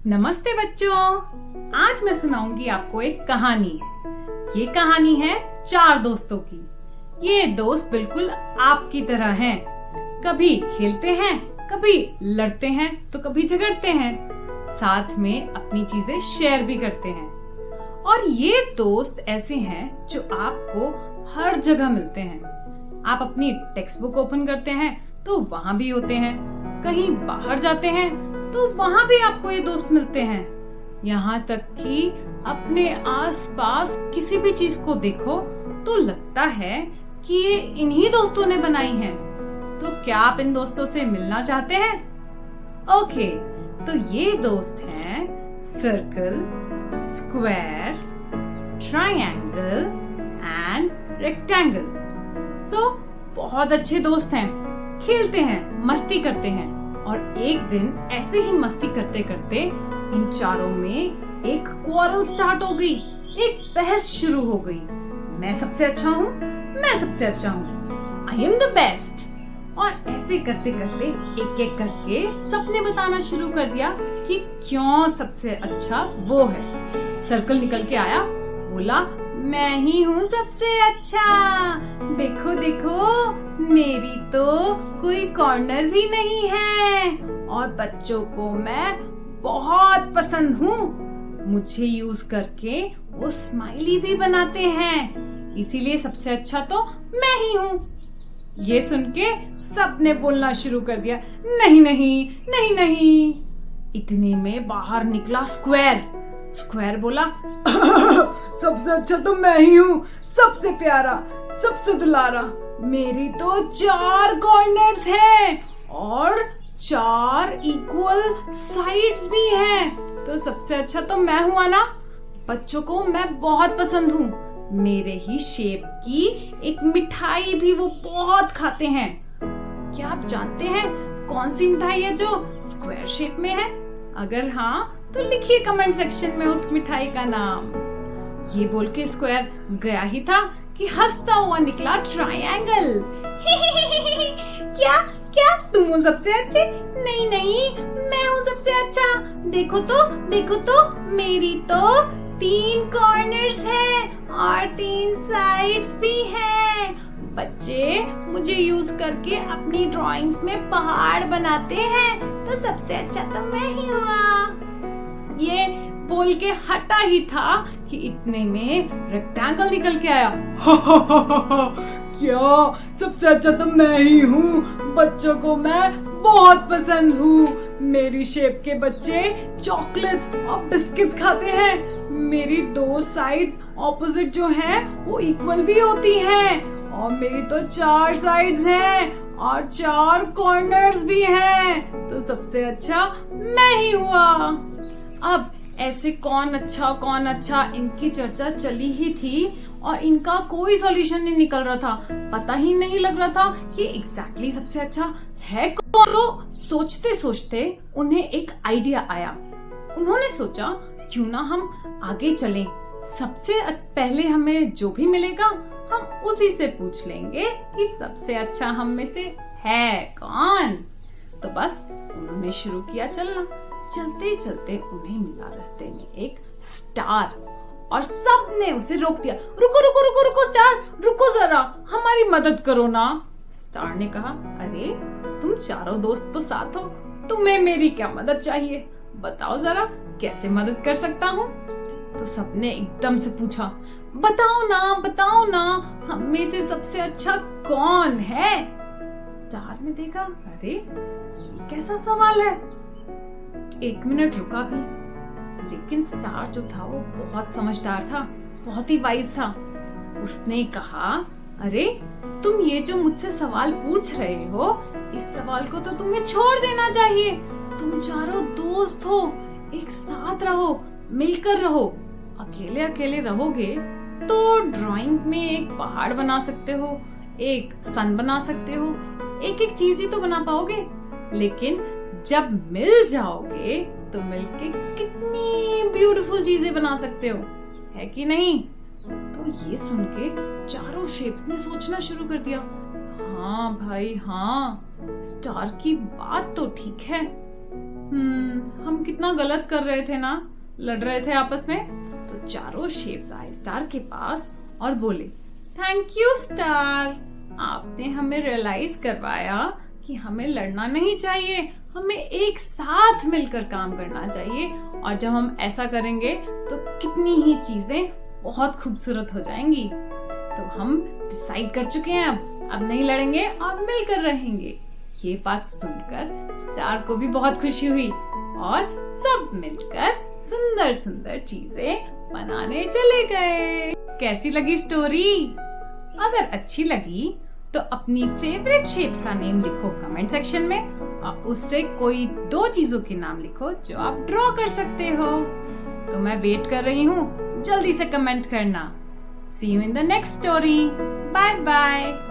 नमस्ते बच्चों। आज मैं सुनाऊंगी आपको एक कहानी। ये कहानी है 4 दोस्तों की। ये दोस्त बिल्कुल आपकी तरह हैं। कभी खेलते हैं, कभी लड़ते हैं तो कभी झगड़ते हैं, साथ में अपनी चीजें शेयर भी करते हैं। और ये दोस्त ऐसे हैं जो आपको हर जगह मिलते हैं। आप अपनी टेक्स्ट बुक ओपन करते हैं तो वहां भी होते हैं, कहीं बाहर जाते हैं तो वहां भी आपको ये दोस्त मिलते हैं। यहाँ तक कि अपने आसपास किसी भी चीज को देखो तो लगता है कि ये इन्हीं दोस्तों ने बनाई है। तो क्या आप इन दोस्तों से मिलना चाहते हैं? ओके, तो ये दोस्त हैं circle, square, triangle and rectangle. So बहुत अच्छे दोस्त हैं, खेलते हैं, मस्ती करते हैं। और एक दिन ऐसे ही मस्ती करते करते इन चारों में एक क्वारल स्टार्ट हो गई, एक बहस शुरू हो गई। मैं सबसे अच्छा हूँ, मैं सबसे अच्छा हूँ, आई एम द बेस्ट। और ऐसे करते करते एक एक करके सबने बताना शुरू कर दिया कि क्यों सबसे अच्छा वो है। सर्कल निकल के आया, बोला मैं ही हूँ सबसे अच्छा, देखो देखो मेरी तो कोई कॉर्नर भी नहीं है और बच्चों को मैं बहुत पसंद हूँ। मुझे यूज करके वो स्माइली भी बनाते हैं, इसीलिए सबसे अच्छा तो मैं ही हूँ। ये सुन के सबने बोलना शुरू कर दिया, नहीं नहीं नहीं नहीं। इतने में बाहर निकला स्क्वायर। स्क्वायर बोला सबसे अच्छा तो मैं ही हूँ, सबसे प्यारा, सबसे दुलारा। मेरी तो 4 कॉर्नर्स हैं और 4 इक्वल साइड्स भी हैं, तो सबसे अच्छा तो मैं हुआ ना। बच्चों को मैं बहुत पसंद हूँ, मेरे ही शेप की एक मिठाई भी वो बहुत खाते हैं। क्या आप जानते हैं कौन सी मिठाई है जो स्क्वायर शेप में है? अगर हाँ तो लिखिए कमेंट सेक्शन में उस मिठाई का नाम। ये बोल के स्क्वायर गया ही था कि हंसता हुआ निकला ट्रायंगल। क्या क्या तुम हो सबसे अच्छे? नहीं नहीं मैं हूँ सबसे अच्छा, देखो तो मेरी तो 3 कॉर्नर्स हैं और 3 साइड्स भी हैं। बच्चे मुझे यूज करके अपनी ड्राइंग्स में पहाड़ बनाते हैं, तो सबसे अच्छा तो मैं ही हुआ। ये बोल के हटा ही था कि इतने में रेक्टेंगल निकल के आया। क्या सबसे अच्छा तो मैं ही हूँ, बच्चों को मैं बहुत पसंद हूँ। मेरी शेप के बच्चे चॉकलेट्स और बिस्किट्स खाते हैं। मेरी 2 साइड्स ऑपोजिट जो हैं वो इक्वल भी होती हैं और मेरी तो 4 साइड्स हैं और 4 कॉर्नर्स भी हैं, तो सबसे अच्छा मैं ही हुआ। अब ऐसे कौन अच्छा इनकी चर्चा चली ही थी और इनका कोई सॉल्यूशन नहीं निकल रहा था। पता ही नहीं लग रहा था कि एग्जैक्टली सबसे अच्छा है कौन। तो सोचते सोचते उन्हें एक आइडिया आया। उन्होंने सोचा क्यों ना हम आगे चलें, सबसे पहले हमें जो भी मिलेगा हम उसी से पूछ लेंगे कि सबसे अच्छा हम में से है कौन। तो बस उन्होंने शुरू किया चलना। चलते चलते उन्हें मिला रास्ते में एक स्टार और सबने उसे रोक दिया। रुको रुको रुको रुको स्टार, रुको जरा, हमारी मदद करो ना। स्टार ने कहा, अरे तुम चारों दोस्त तो साथ हो, तुम्हें मेरी क्या मदद चाहिए? बताओ जरा कैसे मदद कर सकता हूँ? तो सबने एकदम से पूछा, बताओ ना हम में से सबसे अच्छा कौन है? स्टार ने देखा, अरे ये कैसा सवाल है। 1 मिनट रुका भी, लेकिन स्टार जो था वो बहुत समझदार था, बहुत ही वाइज था। उसने कहा, अरे तुम ये जो मुझसे सवाल पूछ रहे हो, इस सवाल को तो तुम्हें छोड़ देना चाहिए। तुम चारों दोस्त हो, एक साथ रहो, मिलकर रहो। अकेले अकेले रहोगे तो ड्राइंग में एक पहाड़ बना सकते हो, एक सन बना सकते हो, एक एक चीज ही तो बना पाओगे। लेकिन जब मिल जाओगे तो मिलके कितनी ब्यूटीफुल चीजें बना सकते हो, है कि नहीं? तो ये सुन के चारों शेप्स ने सोचना शुरू कर दिया। हाँ भाई हाँ, स्टार की बात तो ठीक है। हम कितना गलत कर रहे थे ना, लड़ रहे थे आपस में। तो चारों शेफ्स आए स्टार के पास और बोले, थैंक यू स्टार, आपने हमें रियलाइज करवाया कि हमें लड़ना नहीं चाहिए, हमें एक साथ मिलकर काम करना चाहिए, और जब हम ऐसा करेंगे तो कितनी ही चीजें बहुत खूबसूरत हो जाएंगी। तो हम डिसाइड कर चुके हैं, अब नहीं लड़ेंगे और मिलकर रहेंगे। ये बात सुनकर स्टार को भी बहुत खुशी हुई और सब मिलकर सुंदर सुंदर चीजें बनाने चले गए। कैसी लगी स्टोरी? अगर अच्छी लगी तो अपनी फेवरेट शेप का नेम लिखो कमेंट सेक्शन में, और उससे कोई 2 चीजों के नाम लिखो जो आप ड्रॉ कर सकते हो। तो मैं वेट कर रही हूँ, जल्दी से कमेंट करना। See you in the next story. Bye bye.